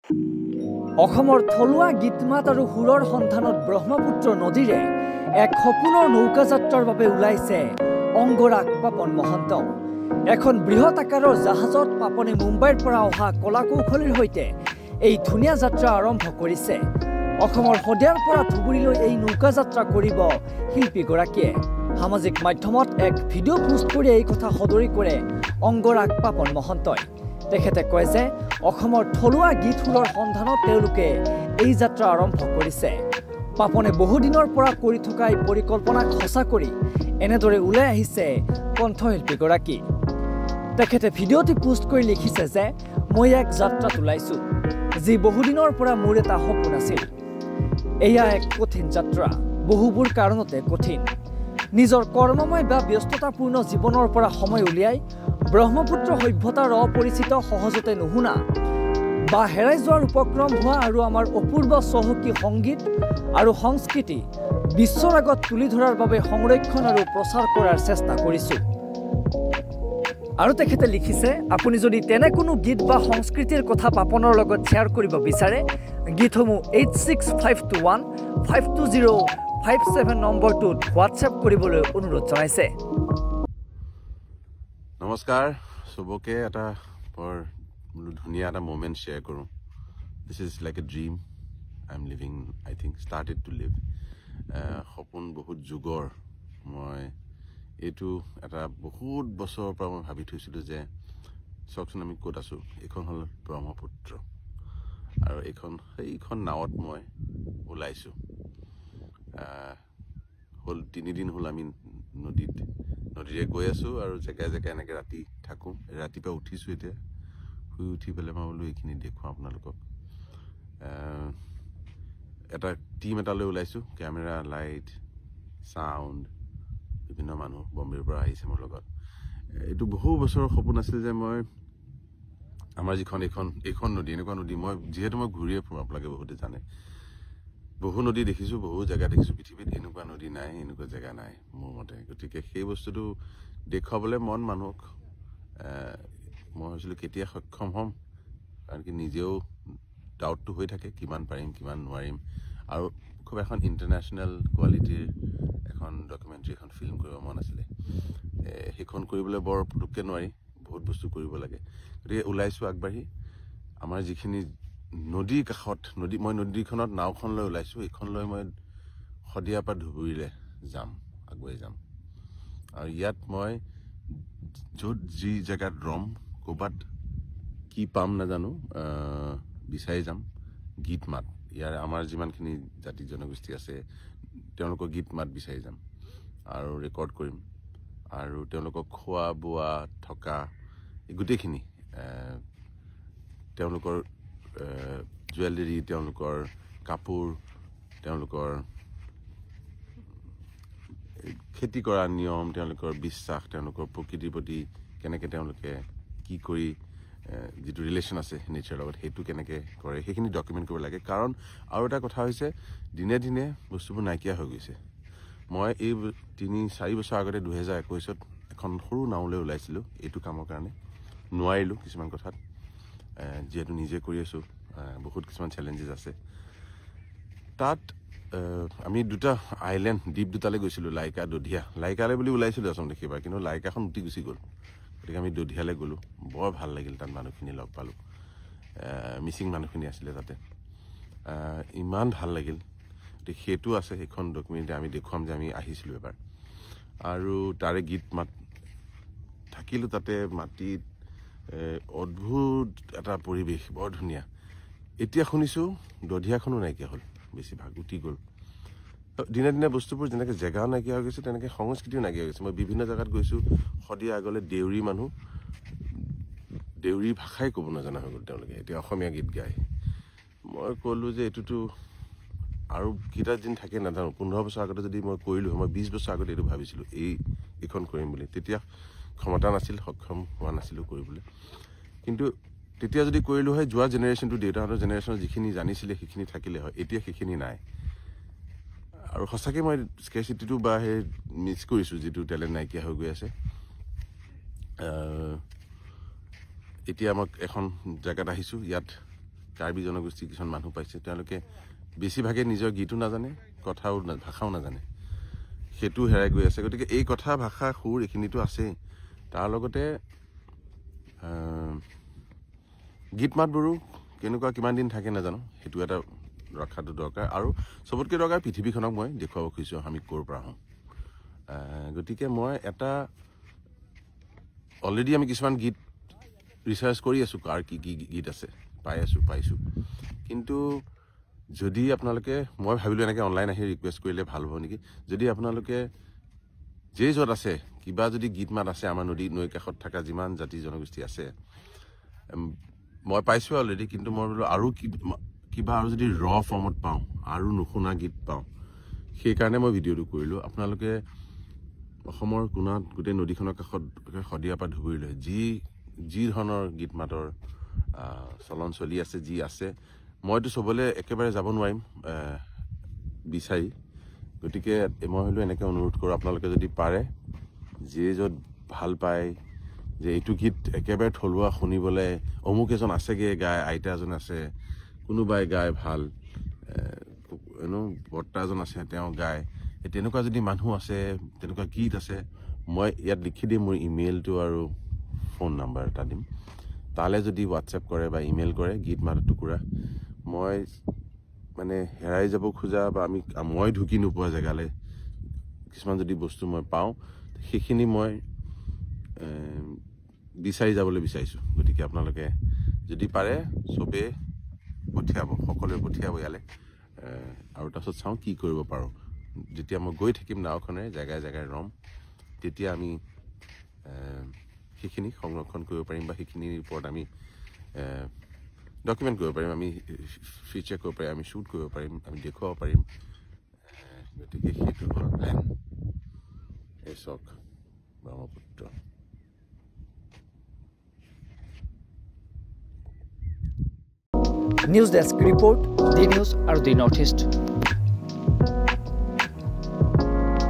অসমৰ থলুৱা গীতমাত আৰু সুৰৰ সন্ধানত ব্ৰহ্মপুত্ৰ নদীৰে এক সপোনৰ নৌকা যাত্ৰাৰ বাবে ওলাইছে অংগৰাগ পাপন মহন্ত। এখন বৃহৎ আকাৰৰ জাহাজত পাপনে মুম্বাইৰ পৰা অহা কলা কৌশলীৰ সৈতে এই ধুনীয়া যাত্ৰা আৰম্ভ কৰিছে। অসমৰ শদিয়াৰ পৰা ধুবুৰীলৈ এই নৌকা যাত্ৰা কৰিব শিল্পীগৰাকীয়ে। সামাজিক মাধ্যমত এক ভিডিঅ' পোষ্ট কৰি এই কথা সদৰি কৰে অংগৰাগ পাপন মহন্তই। তেখেতে কয় যে অসমৰ থলুৱা গীত সুৰৰ সন্ধানত তেওঁলোকে এই যাত্ৰা আৰম্ভ কৰিছে। পাপনে বহুদিনৰ পৰা কৰি থকা এই পৰিকল্পনাক সঁচা কৰি এনেদৰে ওলাই আহিছে কণ্ঠশিল্পীগৰাকী। তেখেতে ভিডিঅ'টি পোষ্ট কৰি লিখিছে যে মই এক যাত্ৰাত ওলাইছোঁ, যি বহুদিনৰ পৰা মোৰ এটা সপোন আছিল। এয়া এক কঠিন যাত্ৰা, বহুবোৰ কাৰণতে কঠিন। নিজৰ কৰ্মময় বা ব্যস্ততাপূৰ্ণ জীৱনৰ পৰা সময় উলিয়াই ব্ৰহ্মপুত্ৰ সভ্যতাৰ অপৰিচিত, সহজতে নুশুনা বা হেৰাই যোৱাৰ উপক্ৰম হোৱা আৰু আমাৰ অপূৰ্ব চহকী সংগীত আৰু সংস্কৃতি বিশ্বৰ আগত তুলি ধৰাৰ বাবে সংৰক্ষণ আৰু প্ৰচাৰ কৰাৰ চেষ্টা কৰিছোঁ। আৰু তেখেতে লিখিছে, আপুনি যদি তেনে কোনো গীত বা সংস্কৃতিৰ কথা পাপনৰ লগত শ্বেয়াৰ কৰিব বিচাৰে, গীতসমূহ 865152052057 নম্বৰটোত হোৱাটছএপ কৰিবলৈ অনুৰোধ জনাইছে। নমস্কাৰ, চবকে এটা বৰ ধুনীয়া এটা মোমেণ্ট শ্বেয়াৰ কৰোঁ। This is like a dream I am living, I think started to live. সপোন বহুত যুগৰ। মই এইটো এটা বহুত বছৰৰ পৰা মই ভাবি থৈছিলোঁ যে চাওকচোন আমি ক'ত আছোঁ। এইখন হ'ল ব্ৰহ্মপুত্ৰ আৰু সেইখন নাৱত মই ওলাইছোঁ। হ'ল 3 দিন হ'ল আমি নদীৰে গৈ আছোঁ আৰু জেগাই জেগাই এনেকৈ ৰাতি থাকোঁ। ৰাতিপুৱা উঠিছোঁ, এতিয়া শুই উঠি পেলাই মই বোলো এইখিনি দেখুৱাওঁ আপোনালোকক। এটা টিম এটালৈ ওলাইছোঁ, কেমেৰা, লাইট, চাউণ্ড, বিভিন্ন মানুহ বম্বেৰ পৰা আহিছে মোৰ লগত। এইটো বহু বছৰৰ সপোন আছিল যে মই আমাৰ এইখন নদী, এনেকুৱা নদী যিহেতু মই ঘূৰিয়ে ফুৰোঁ, আপোনালোকে বহুতে জানে। বহু নদী দেখিছোঁ, বহু জেগা দেখিছোঁ পৃথিৱীত, এনেকুৱা নদী নাই, এনেকুৱা জেগা নাই মোৰ মতে। গতিকে সেই বস্তুটো দেখুৱাবলৈ মানুহক মই ভাবিছিলোঁ কেতিয়া সক্ষম হ'ম, কাৰণ কি নিজেও ডাউটটো হৈ থাকে কিমান পাৰিম কিমান নোৱাৰিম। আৰু খুব এখন ইণ্টাৰনেশ্যনেল কোৱালিটিৰ এখন ডকুমেণ্টাৰী, এখন ফিল্ম কৰিব মন আছিলে। সেইখন কৰিবলৈ বৰ পুটুককৈ নোৱাৰি, বহুত বস্তু কৰিব লাগে। গতিকে ওলাইছোঁ আগবাঢ়ি। আমাৰ যিখিনি নদীৰ কাষত মই নদীখনত নাওখন লৈ ওলাইছোঁ। এইখন লৈ মই শদিয়াৰ পৰা ধুবুৰীলৈ আগুৱাই যাম। আৰু ইয়াত মই যি জেগাত ৰম, ক'ৰবাত কি পাম নাজানো, বিচাৰি যাম গীত মাত। ইয়াৰ আমাৰ যিমানখিনি জাতি জনগোষ্ঠী আছে তেওঁলোকৰ গীত মাত বিচাৰি যাম আৰু ৰেকৰ্ড কৰিম। আৰু তেওঁলোকক খোৱা বোৱা থকা গোটেইখিনি, তেওঁলোকৰ জুৱেলাৰী, তেওঁলোকৰ কাপোৰ, তেওঁলোকৰ খেতি কৰা নিয়ম, তেওঁলোকৰ বিশ্বাস, তেওঁলোকৰ প্ৰকৃতিৰ প্ৰতি কেনেকৈ তেওঁলোকে কি কৰি যিটো ৰিলেশ্যন আছে নেচাৰৰ লগত, সেইটো কেনেকৈ কৰে, সেইখিনি ডকুমেণ্ট কৰিব লাগে। কাৰণ আৰু এটা কথা হৈছে, দিনে দিনে বস্তুবোৰ নাইকিয়া হৈ গৈছে। মই এই 3-4 বছৰ আগতে 2021ত এখন সৰু নাওলৈ ওলাইছিলোঁ এইটো কামৰ কাৰণে। নোৱাৰিলোঁ কিছুমান কথাত, যিহেতু নিজে কৰি আছোঁ, বহুত কিছুমান চেলেঞ্জেছ আছে। তাত আমি দুটা দ্বীপ দুটালৈ গৈছিলোঁ, লাইকা, দধিয়া। লাইকালৈ বুলি ওলাইছিলোঁ আচলতে সেইবাৰ, কিন্তু লাইকাখন উটি গুচি গ'ল। গতিকে আমি দধিয়ালৈ গ'লোঁ। বৰ ভাল লাগিল, তাত মানুহখিনি লগ পালোঁ। মিচিং মানুহখিনি আছিলে তাতে, ইমান ভাল লাগিল। গতিকে সেইটো আছে, সেইখন ডকুমেণ্টাৰী আমি দেখুৱাম যে আমি আহিছিলোঁ এবাৰ। আৰু তাৰে গীত মাত থাকিলোঁ তাতে, মাটিত অদ্ভুত এটা পৰিৱেশ, বৰ ধুনীয়া। এতিয়া শুনিছোঁ দধিয়াখনো নাইকিয়া হ'ল, বেছিভাগ উটি গ'ল। দিনে দিনে বস্তুবোৰ যেনেকৈ জেগাও নাইকিয়া হৈ গৈছে, তেনেকৈ সংস্কৃতিও নাইকিয়া হৈ গৈছে। মই বিভিন্ন জেগাত গৈছোঁ, শদিয়া আগলৈ দেউৰী মানুহ, দেউৰী ভাষাই ক'ব নজনা হৈ গ'ল তেওঁলোকে, এতিয়া অসমীয়া গীত গায়। মই ক'লোঁ যে এইটোতো আৰু কেইটা দিন থাকে নাজানো। 15 বছৰ আগতে যদি মই কৰিলোঁ, মই 20 বছৰ আগতে এইটো ভাবিছিলোঁ এইখন কৰিম বুলি। তেতিয়া ক্ষমতা নাছিল, সক্ষম হোৱা নাছিলোঁ কৰিবলৈ। কিন্তু তেতিয়া যদি কৰিলোঁ হয়, যোৱা জেনেৰেশ্যনটো, দেউতাহঁতৰ জেনেৰেশ্যনৰ যিখিনি জানিছিলে সেইখিনি থাকিলে হয়। এতিয়া সেইখিনি নাই। আৰু সঁচাকৈ মই স্কেৰচিটিটো বা সেই মিছ কৰিছোঁ, যিটো টেলেণ্ট নাইকিয়া হৈ গৈ আছে। এতিয়া আমাক এখন জেগাত আহিছোঁ, ইয়াত কাৰ্বি জনগোষ্ঠী কিছুমান মানুহ পাইছে তেওঁলোকে বেছিভাগে নিজৰ গীতো নাজানে কথাও ভাষাও নাজানে সেইটো হেৰাই গৈ আছে গতিকে এই কথা ভাষা সুৰ এইখিনিতো আছে তাৰ লগতে গীত মাতবোৰো কেনেকুৱা কিমান দিন থাকে নাজানো সেইটো এটা ৰখাটো দৰকাৰ আৰু সবতকৈ দৰকাৰ পৃথিৱীখনক মই দেখুৱাব খুজিছোঁ আমি ক'ৰ পৰা হওঁ গতিকে মই এটা অলৰেডি আমি কিছুমান গীত ৰিচাৰ্চ কৰি আছোঁ কাৰ কি কি গীত আছে পাইছোঁ কিন্তু যদি আপোনালোকে মই ভাবিলোঁ এনেকৈ অনলাইন আহি ৰিকুৱেষ্ট কৰিলে ভাল হ'ব নেকি যদি আপোনালোকে য'ত আছে কিবা যদি গীত মাত আছে আমাৰ নৈ কাষত থকা যিমান জাতি জনগোষ্ঠী আছে মই পাইছোঁ অলৰেডি কিন্তু মই বোলো আৰু কিবা আৰু যদি ফৰ্মত পাওঁ আৰু নুশুনা গীত পাওঁ সেইকাৰণে মই ভিডিঅ'টো কৰিলোঁ আপোনালোকে অসমৰ কোণাত গোটেই নদীখনৰ কাষত শদিয়াৰ পৰা ধুবুৰীলৈ যি ধৰণৰ গীত মাতৰ চলন চলি আছে যি আছে মইতো চবলৈ একেবাৰে যাব নোৱাৰিম বিচাৰি গতিকে মই হ'লেও এনেকৈ অনুৰোধ কৰোঁ আপোনালোকে যদি পাৰে য'ত ভাল পায় যে এইটো গীত একেবাৰে থলুৱা শুনিবলৈ অমুক এজন আছেগৈ গায় আইতা এজন আছে কোনোবাই গায় ভাল বৰ্তা এজন আছে তেওঁ গায় তেনেকুৱা যদি মানুহ আছে তেনেকুৱা গীত আছে মই ইয়াত লিখি দিম মোৰ ইমেইলটো আৰু ফোন নাম্বাৰ এটা দিম তালৈ যদি হোৱাটছএপ কৰে বা ইমেইল কৰে গীত মাতৰ টুকুৰা মই মানে হেৰাই যাব খোজা বা মই ঢুকি নোপোৱা জেগালৈ কিছুমান যদি বস্তু মই পাওঁ সেইখিনি মই বিচাৰি যাবলৈ বিচাৰিছোঁ গতিকে আপোনালোকে যদি পাৰে চবেই পঠিয়াব সকলোৱে পঠিয়াব ইয়ালৈ আৰু তাৰপিছত চাওঁ কি কৰিব পাৰোঁ যেতিয়া মই গৈ থাকিম নাওখনেৰে জেগাই জেগাই ৰম তেতিয়া আমি সেইখিনি সংৰক্ষণ কৰিব পাৰিম বা সেইখিনিৰ ওপৰত আমি ডকুমেণ্ট কৰিব পাৰিম আমি ফিচাৰ কৰিব পাৰিম আমি শ্বুট কৰিব পাৰিম আমি দেখুৱাব পাৰিম গতিকে সেইটো হ'ল প্লেন এই চাওক ব্ৰহ্মপুত্ৰ নিউজ ডেস্ক ৰিপৰ্ট দি নিউজ আৰু দি নৰ্থ ইষ্ট